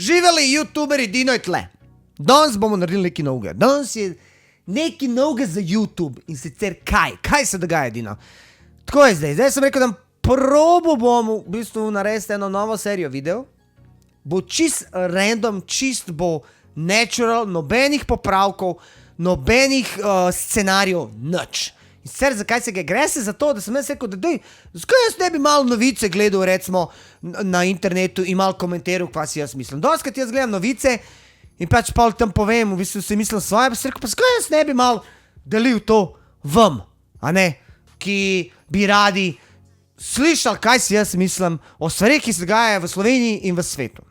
Živeli youtuberi, Dino je tle. Danes bomo naredili nekaj novega. Danes je nekaj novega za YouTube. In sicer kaj? Kaj se dogaja, Dino? Tako je zdaj. Zdaj sem rekel, da bom v bistvu narediti eno novo serijo video. Bo čist random, čist bo natural, nobenih popravkov, nobenih scenarijev, nič. In sicer zakaj se gre se za to, da sem jaz rekel, da zakaj jaz ne bi malo novice gledal recimo na internetu in malo komentiral, kaj si jaz mislim. Doskrat jaz gledam novice in pač pol tam povem, v bistvu si mislim svoje, pa sem rekel, pa zakaj jaz ne bi malo delil to vam, a ne, ki bi radi slišali, kaj si jaz mislim o stvarih, ki se dogajajo v Sloveniji in v svetu.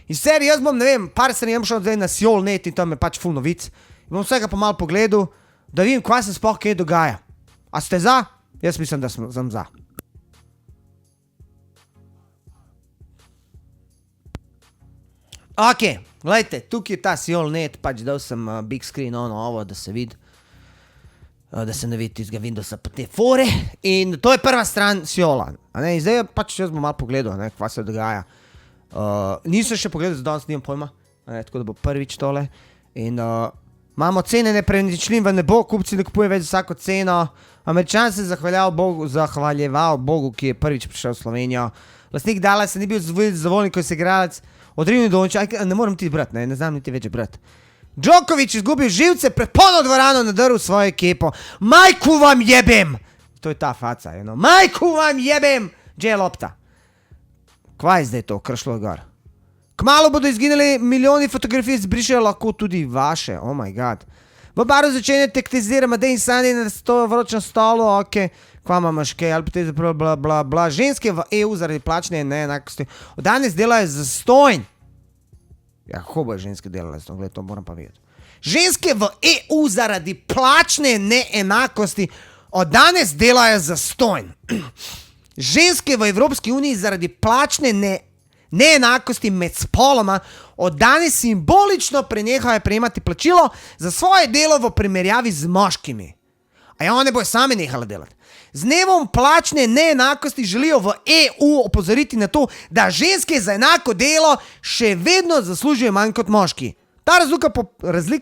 In sicer jaz bom, ne vem, par strani šel zdaj na Sjol.net in tam je pač ful novic. In bom vsega pa malo pogledal, da vidim, kaj se sploh kaj dogaja. A ste za? Jaz mislim, da sem za. Ok, gledajte, tukaj je ta Sjol.net, pač dal sem big screen ovo, da se vidi, da se ne vidi tistega Windowsa pa te fore. In to je prva stran Sjola. In zdaj pač jaz bom malo pogledal, kaj se dogaja. Nisem še pogledal, za danes nimam pojma, tako da bo prvič tole. In imamo cene nepremičnin v nebo, kupci ne kupuje več vsako ceno. Američan se zahvaljeval Bogu, ki je prvič prišel v Slovenijo. Lastnik Dallasa ni bil zadovoljen, ko je igralec odrivni Dončić, ne morem ti brati, ne znam niti več brati. Djokovic izgubil živce, pred polno dvorano nadrl svojo ekipo. Majku vam jebem! To je ta faca, Majku vam jebem! Gdje je lopta? Kva je zdaj to, kar šlo gor? Kmalu bodo izginili milijoni fotografij, zbrišajo lahko tudi vaše, oh my god. V baru začenja tektizirati Madej in Sani na vročem stolu, ok, kva imaš kaj, ali pa te zapravo bla bla bla. Ženske v EU zaradi plačne neenakosti od danes delajo zastonj. Ja, kako bo ženske delale zastonj, gled, to moram pa vedeti. Ženske v EU zaradi plačne neenakosti od danes delajo zastonj. Ženske v Evropski uniji zaradi plačne neenakosti med spoloma od danes simbolično prenehajo prejemati plačilo za svoje delo v primerjavi z moškimi. A ja, one bojo same nehale delati. Z dnevom plačne neenakosti želijo v EU opozoriti na to, da ženske za enako delo še vedno zaslužijo manj kot moški. Ta razlika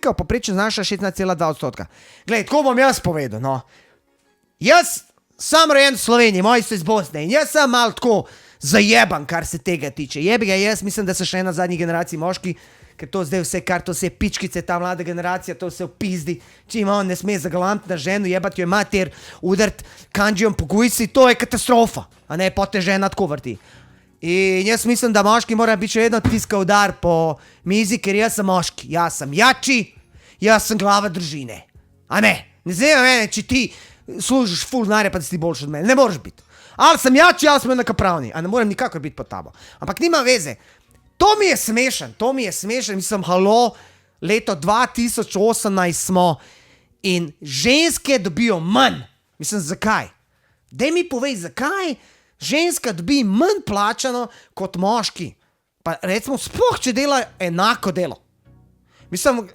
v povprečju znaša 16,2%. Glej, tako bom jaz povedal, no. Jaz sem rojen v Sloveniji, moji so iz Bosne in jaz sem malo tako zajeban, kar se tega tiče. Jebi ga, jaz mislim, da so še ena zadnji generaciji moški, ker to zdaj vse, kar to vse pičkice, ta mlada generacija, to vse v pizdi. Če ima on ne sme zagalant na ženu, jebati jo je mater, udart kanđijom po gujsi, to je katastrofa. A ne, potem žena tako vrti. In jaz mislim, da moški mora biti še vedno tiska udar po mizi, ker jaz sem moški. Jaz sem jači, jaz sem glava družine. A ne, ne zanima mene, če ti služiš ful znarja, pa da si boljši od mene. Ne moraš biti. Ali sem jači, ali sem enakopravni. A ne morem nikakor biti pod tabo. Ampak nima veze. To mi je smešen. Mislim, halo, leto 2018 smo in ženske dobijo manj. Mislim, zakaj? Daj mi povej, zakaj ženska dobi manj plačano kot moški. Pa recimo, sploh, če delajo enako delo. Mislim,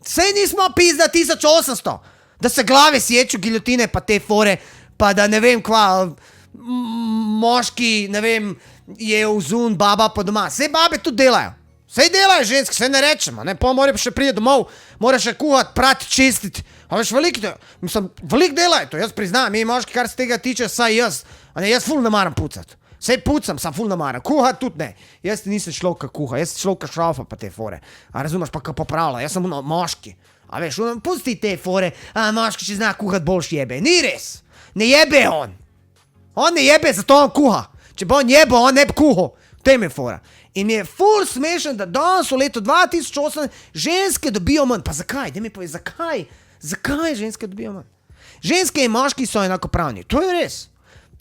sej nismo pizda 1800, da se glave sječu giljotine pa te fore, pa da ne vem kva, moški, ne vem, je vzun, baba pa doma. Sej babe tudi delajo. Sej delajo ženske, sej ne rečemo, ne, pa mora še prije domov, mora še kuhat, prati, čistiti. A veš, velik delajo to, jaz priznam, mi moški, kar se tega tiče, saj jaz, a ne, jaz ful ne maram pucati. Sej pucam, sam ful ne maram, kuhat tudi ne. Jaz nisem človek, ka kuha, jaz sem človek, ka šraufa pa te fore. A razumeš, pa ka popravlja, jaz sem moški. A veš, pusti te fore, a moški, če zna kuhat boljš jebe. Ni res, ne jebe on. On ne jebe, zato on kuha. Če bo on jebo, on ne bi kuhal. Tem je fora. In mi je ful smešen, da danes v letu 2008 ženske dobijo manj. Pa zakaj? Daj mi povej, zakaj? Zakaj ženske dobijo manj? Ženske in moški so enakopravni. To je res.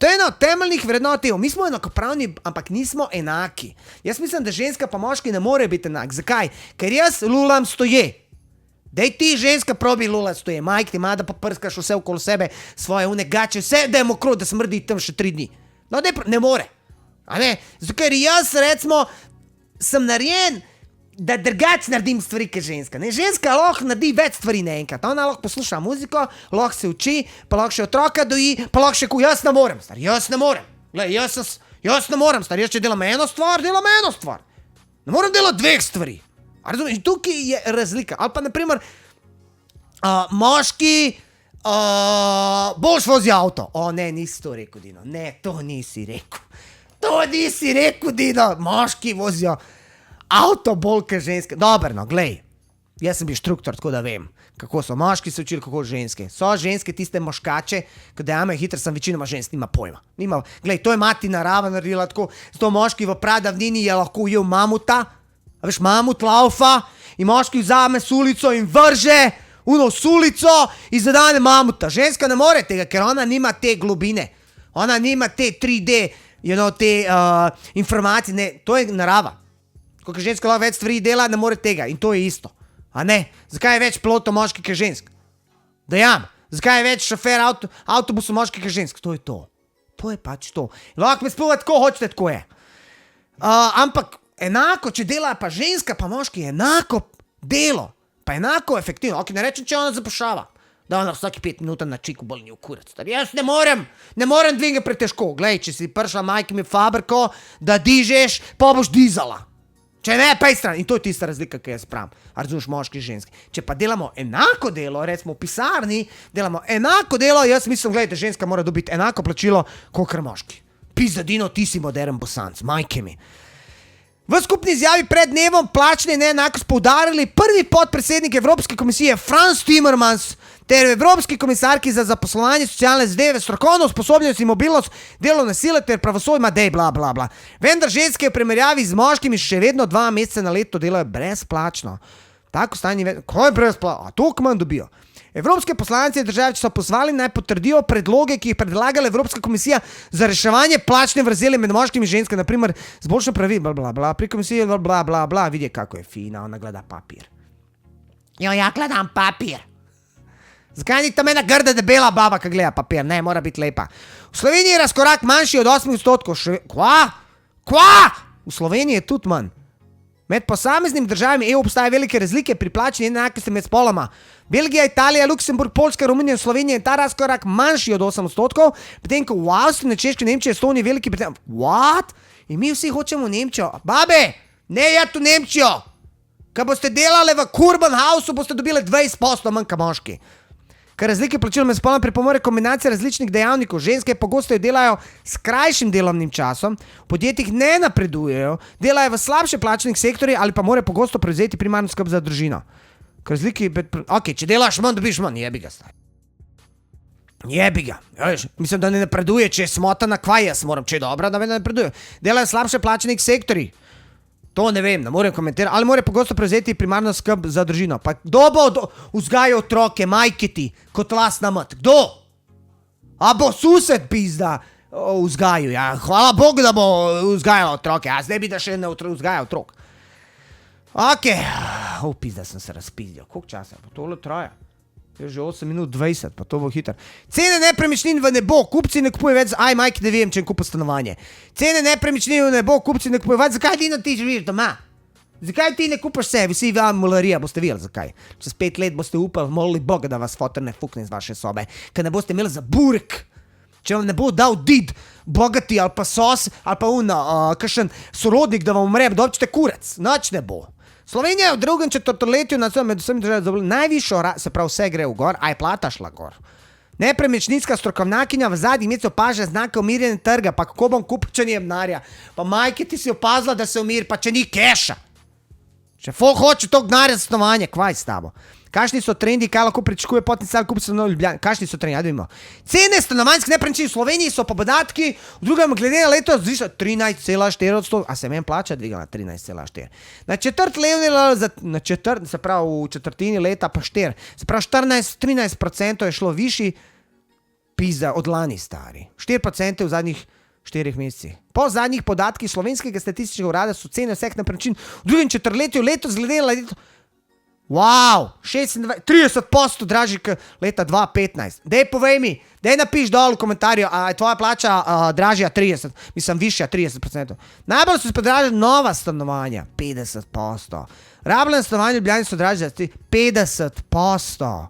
To je ena od temeljnih vrednot. Mi smo enakopravni, ampak nismo enaki. Jaz mislim, da ženska pa moški ne more biti enak. Zakaj? Ker jaz lulam stoje. Daj ti ženska probi lulat stoje. Majk ti ima, da pa prskaš vse okolo sebe, svoje une gače, vse da je mokro, da smrdi tam še 3 dni. No, ne more. A ne? Zato, ker jaz, recimo, sem narejen, da drugače naredim stvari, kot ženska. Ne? Ženska lahko naredi več stvari naenkrat. Ona lahko posluša muziko, lahko se uči, pa lahko še otroka doji, pa lahko še jaz ne morem, star. Jaz ne morem. Glej, jaz ne morem, star. Jaz če delam eno stvar, delam eno stvar. Ne morem delati dveh stvari. A razumeš, tukaj je razlika. Ali pa naprimer, moški boš vozi avto. Ne, nisi to rekel, Dino. Ne, to nisi rekel. To nisi rekel, Dino. Moški vozijo avto bolj kot ženske. Dobro, no, glej. Jaz sem bil inštruktor, tako da vem, kako so moški se učili, kako ženske. So ženske tiste moškače, ko dejamejo hitro, sem večinoma žensk, nima pojma. Glej, to je mati narava naredila tako. Zato moški v pradavnini je lahko ujel mamuta, a veš, mamut laufa in moški vzame sulico in vrže uno sulico in zadane mamuta. Ženska ne more tega, ker ona nima te globine. Ona nima te 3D, te informacije. Ne, to je narava. Ko ženska lahko več stvari dela, ne more tega in to je isto. A ne? Zakaj je več pilotov moških kot žensk? Dejam. Zakaj je več šofer avtobusov moških kot žensk? To je to. To je pač to. Lahko me spomnite, tako hočete, tako je. Ampak enako, če dela pa ženska, pa moški, enako delo. Pa enako efektivno. Ok, ne rečem, če ona zapušava. Da ona vsaki 5 minut na čiku bolj ni v kurac. Jaz ne morem dviga pretežko. Glej, če si prišla majke mi fabriko, da dižeš, pa boš dizala. Če ne, pa je stran. In to je tista razlika, ki jaz pravim. Razumeš, moški in ženski. Če pa delamo enako delo, recimo v pisarni, delamo enako delo, jaz mislim, gledajte, ženska mora dobiti enako plačilo, kakor moški. Pizda, Dino, ti si modern bosanc, majke mi. V skupni izjavi pred dnevom plačne neenakost poudarili prvi podpredsednik Evropske komisije Frans Timmermans ter Evropski komisarki za zaposlovanje, socialne zadeve, strokovno usposobljenost in mobilnost, delovne sile ter pravosodje, dej, bla, bla, bla. Vendar ženske v primerjavi z moškimi še vedno 2 meseca na leto delajo brezplačno. Tako stanje, ko je brezplačno? A toliko manj dobijo. Evropske poslanci in države so pozvali naj potrdijo predloge, ki jih predlagala Evropska komisija za reševanje plačne vrzeli med moškimi in ženskami, naprimer zboljšanje pravil, bla, bla, bla, pri komisiji, bla, bla, bla, vidi, kako je fina, ona gleda papir. Ja, gledam papir. Zakaj ni tam ena grda debela baba, ki gleda papir? Ne, mora biti lepa. V Sloveniji je razkorak manjši od 8%. Kva? V Sloveniji je tudi manj. Med posameznimi državami EU obstajajo velike razlike pri plačni neenakosti med spoloma. Belgija, Italija, Luksemburg, Poljska, Romunija in Slovenija je ta razkorak manjši od 8%, potem ko v Avstriji, na Češki, Nemčiji, Estoniji veliki predtem. What? In mi vsi hočemo v Nemčijo. Babe, ne jeti v Nemčijo. Ko boste delali v Kurban Hausu, boste dobili 20% manj kot moški. Ker razlike plačil med spoloma pripomore kombinacija različnih dejavnikov. Ženske pogosto delajo s krajšim delovnim časom, v podjetjih ne napredujejo, delajo v slabše plačnih sektorjih ali pa morajo pogosto prevzeti primarno skrb za družino. Ker razlike, ok, če delaš manj, dobiš manj, jebi ga stari. Jebi ga. Mislim, da ne napreduje, če je smotana, kva jaz moram, če je dobra, da ne napreduje. Delajo v slabše plačnih sektorjih. To ne vem, ne morem komentirati. Ali morajo pogosto prevzeti primarno skrb za družino. Pa kdo bo vzgaja otroke, majke ti, kot lastna mat? Kdo? A bo sused pizda vzgajal? Ja, hvala Bogu, da bo vzgajala otroke. A zdaj bi da še ne vzgaja otrok. Ok. Pizda sem se razpizdil. Koliko časa? Pa tole traja. Je že 8 minut 20, pa to bo hitro. Cene nepremičnin v nebo, kupci ne kupuje več, majke, ne vem, če jim kupa stanovanje. Cene nepremičnin v nebo, kupci ne kupuje več, zakaj ti ti živiš doma? Zakaj ti ne kupaš sebi, vsi vam mularija, boste videli zakaj. Čez 5 let boste upali, molili Boga, da vas fotor ne fukne iz vaše sobe, ker ne boste imeli za burek. Če vam ne bo dal did, bogati ali pa sos, ali pa kakšen sorodnik, da vam umre, dobčite kurac, noč ne bo. Slovenija je v drugem četrtletju med vsemi državami dobila najvišjo se pravi vse gre v gor, a je plata šla gor. Nepremičninska strokovnjakinja v zadnjih mesecih opaža znake umirjenja trga, pa kako bom kupil, če ni denarja. Pa majke, ti si opazila, da se umiri, pa če ni keša. Če folk hoče to denarja za stanovanje, kvaj s tabo. Kakšni so trendi, kaj lahko pričakuje potencial kupcev na Ljubljani? Kakšni so trendi, vidimo. Cene stanovanjskih nepremičnin v Sloveniji so po podatki v drugem glede na leto zvišale 13,4%, a se meni plača dvigala 13,4%. Se pravi v četrtini leta pa 4. Se pravi 13% je šlo višji pizda od lani stari. 4% v zadnjih 4 mesecih. Po zadnjih podatkih Slovenskega statističnega urada so cene vseh nepremičnin v drugem četrtletju letos glede na leto Wow, 30% dražji kot leta 2015. Dej povej mi, dej napiš dol v komentarju, a je tvoja plača dražja 30%, mislim višja 30%. Najbolj so se podražili nova stanovanja, 50%. Rabljena stanovanja v Ljubljani so dražja 50%.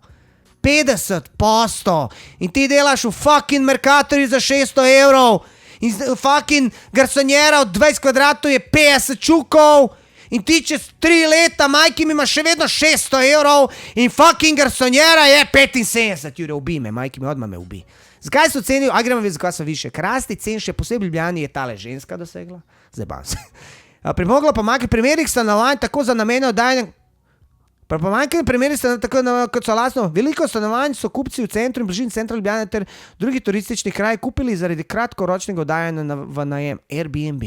50%. In ti delaš v fucking Mercatorju za 600 evrov. In fucking garsonjera od 20 kvadratov je 50 čukov. in ti čez 3 leta, majki mi ima še vedno 600 evrov in fucking garsonjera je 75 evrov, ubi me, majki mi odmah me ubi. Zakaj so ceni, gremo vedeti, zakaj so više? Krasti cen še posebej v Ljubljani je tale ženska dosegla, zebam se. Pripomoglo pomanjkanje primernih stanovanj tako za namene oddajanja. Pomanjkanje primernih stanovanj tako kot so lastno. Veliko stanovanj so kupci v centru in bližini centra Ljubljane ter drugih turističnih kraj kupili zaradi kratkoročnega oddajanja v najem Airbnb.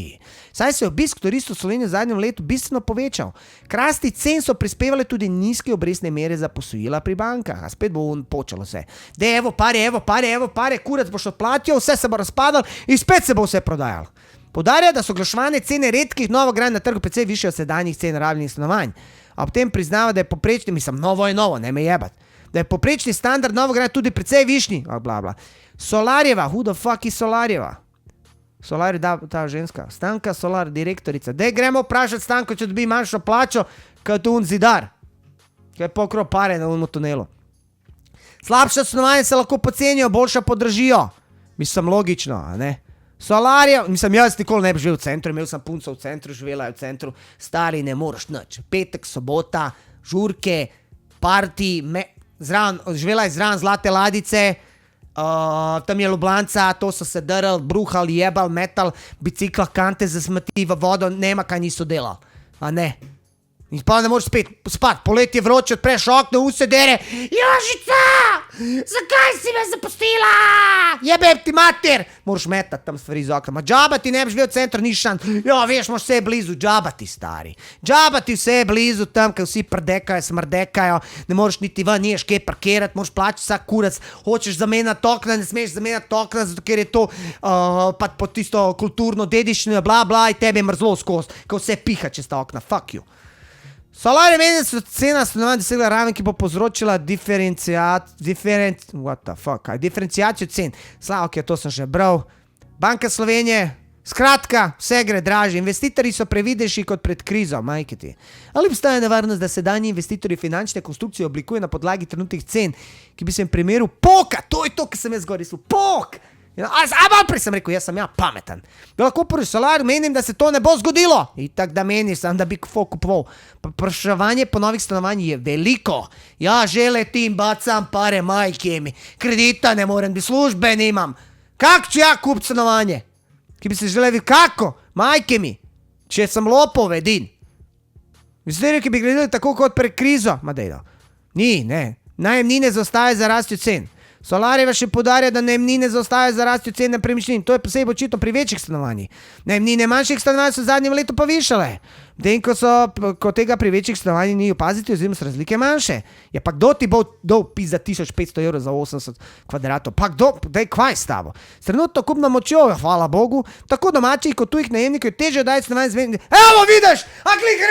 Saj se je obisk turistov v Sloveniji v zadnjem letu bistveno povečal. Krasti cen so prispevale tudi nizke obrestne mere za posojila pri bankah. A spet bo počelo vse. Evo pare, kurac boš odplatil, vse se bo razpadalo in spet se bo vse prodajalo. Poudarja, da so oglaševane cene redkih novogradnj na trgu precej višje od sedanjih cen rabljenih stanovanj. A ob tem priznava, da je poprečni, novo je novo, ne me jebat, da je poprečni standard novogradnje tudi precej višji, Solarjeva, who the fuck is Solarjeva? Solar je ta ženska, Stanka Solar, direktorica. Dej gremo vprašati Stanko, če dobi manjšo plačo, kot un zidar, ki je pokril pare na umu tunelu. Slabša stanovanja se lahko pocenijo, boljša podražijo. Logično, a ne? Solarja, jaz nikoli ne bi živel v centru, imel sem punco v centru, živela je v centru, stari ne moreš nič. Petek, sobota, žurke, party, živela je zraven Zlate ladice, tam je Ljubljanca, to so se drl, bruhal, jebal, metal, bicikla, kante za smeti v vodo, nema kaj niso delal, a ne? In pa ne moreš spet spat, poletje vroče, odpreš okno, vse dere, Jožica, zakaj si me zapustila? Jebem ti mater! Moraš metati tam stvari iz okna. Džaba ti ne bi živel v centru, ni šant. Veš, moraš vse blizu, džaba ti stari. Džaba ti vse blizu tam, ker vsi prdekajo, smrdekajo, ne moreš niti ven, niješ kje parkirati, moraš plačati vsak kurac, hočeš zamenjati okna, ne smeš zamenjati okna, zato ker je to pa pod tisto kulturno dediščino, bla bla, in tebi je mrzlo skozi, ker vse piha čez ta okna, fuck you. Solarje meni, da so cena stanovanj dosegla raven, ki bo povzročila diferenciacijo cen. Ok, to sem že bral. Banka Slovenije, skratka, vse gre dražje. Investitorji so previdnejši kot pred krizo, majke ti. Ali obstaja nevarnost, da sedanji investitorji finančne konstrukcije oblikujejo na podlagi trenutnih cen, ki bi se v primeru poka, to je to, ki sem jaz zgor resel, pok! Prej sem rekel, jaz sem pameten. Bi lahko prvi Solar, menim, da se to ne bo zgodilo. In tak da menim, da bi kupoval. Praševanje po novih stanovanjih je veliko. Že letim, bacam pare majke mi. Kredita ne morem, bi službe nimam. Kako če kup stanovanje? Ki bi se želeli, kako? Majke mi. Če sem lopov edin. Mislili, ki bi gledali tako kot pred krizo. Ni, ne. Najemnine zaostajajo za rastjo cen. Solarjeva še poudarja, da najemnine zaostajajo za rastjo cen nepremičnin. To je posebej očitno pri večjih stanovanjih. Najemnine manjših stanovanj so v zadnjem letu povišale. Medtem ko tega pri večjih stanovanjih ni opaziti, oziroma so razlike manjše. Ja pa kdo ti bo dal pizza 1500 evrov za 80 kvadratov? Pa kdo, daj kvaj s tabo? S trenutno kupno močjo, hvala Bogu, tako domačih kot tujih najemnikov je težje oddajati stanovanje zvezdi. Evo vidiš, glih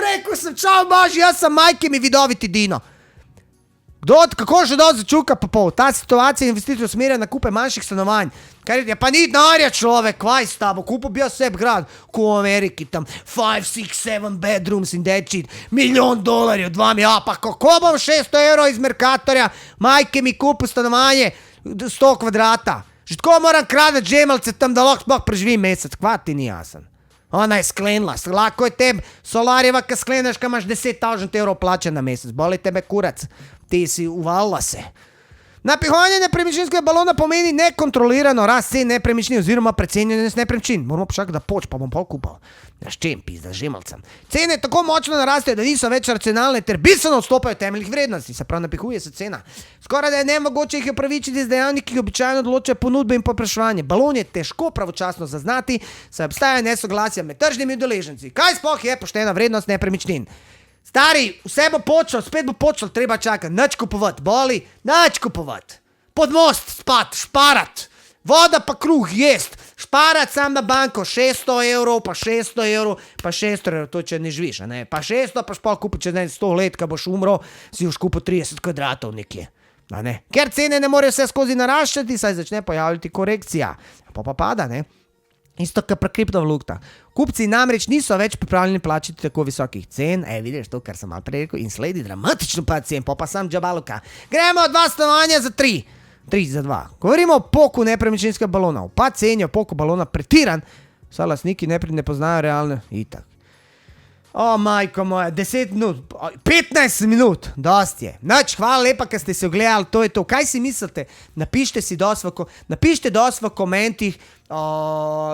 rekel sem, čau Boži, jaz sem majke mi vidoviti Dino. Kako že začuka pa pol? Ta situacija investitorjev usmerja na kupe manjših stanovanj. Pa ni denarja človek, kvaj s tabo, kupil bi jaz sebi grad, ko v Ameriki tam 5, 6, 7 bedrooms in that shit, $1 milijon, 2 milijona, pa kako bom 600 evrov iz Mercatorja, majke mi kupil stanovanje 100 kvadrata. Že tako moram kradati džemalce tam, da lahko preživim mesec, kva ti ni jasen. Ona je sklenila, lahko je tebi Solarjeva, ka skleneš, ka imaš 10,000 evrov plače na mesec, boli tebe kurac. Ti si uvalila se. Napihovanje nepremičninskega balona pomeni nekontrolirano rast cen nepremičnin oziroma precenjenost nepremičnin. Moramo počakati, da pa bom pol kupal. S čem pizda, žemalcem. Cene tako močno narastejo, da niso več racionalne ter bistveno odstopajo temeljnih vrednosti. Se pravi, napihuje se cena. Skoraj da je nemogoče jih upravičiti z dejavniki, ki običajno določajo ponudbe in povpraševanje. Balon je težko pravočasno zaznati, saj obstaja nesoglasja med tržnimi udeleženci. Kaj sploh je poštena vrednost nepremičnin? Stari, vse bo počelo, spet bo počelo, treba čakati, nič kupovati, boli, nič kupovati. Pod most spat, šparat, voda pa kruh jest, šparat sam na banko, 600 evrov, pa 600 evrov, pa 600 evrov, to če ne živiš, a ne, pa 600, pa špal kupiti čez 100 let, ko boš umro, si už kupil 30 kvadratov nekje, a ne. Ker cene ne morejo vse skozi naraščati, saj začne pojavljati korekcija, pa pada, ne. Isto kot pri kriptovalutah. Kupci namreč niso več pripravljeni plačati tako visokih cen, vidiš to, kar sem malo prej rekel, in sledi dramatično pad cen, pa sam džabaluka. Gremo 2 stanovanja za 3. 3 za 2. Govorimo o poku nepremičninskega balona. Upad cen je o poku balona pretiran, Vsa lastniki ne poznajo realne, itak. O, majko moja, 10 minut, 15 minut, dosti je. Nač, hvala lepa, ker ste se ogledali, to je to. Kaj si mislite? Napište dosti v komentih,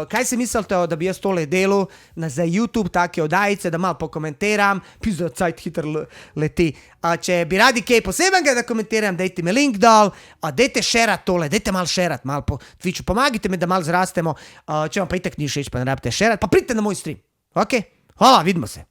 kaj si mislite, da bi jaz tole delal za YouTube, take oddajice, da malo pokomentiram, pizda, cajt hitro leti. Če bi radi kaj posebnega, da komentiram, dajte mi link dol, dajte šerat tole, dajte malo šerat, malo po Twitchu, pomagajte mi, da malo zrastemo, če vam pa itak ni všeč, pa ne rabite šerat, pa pridite na moj stream, ok? Hvala, vidimo se.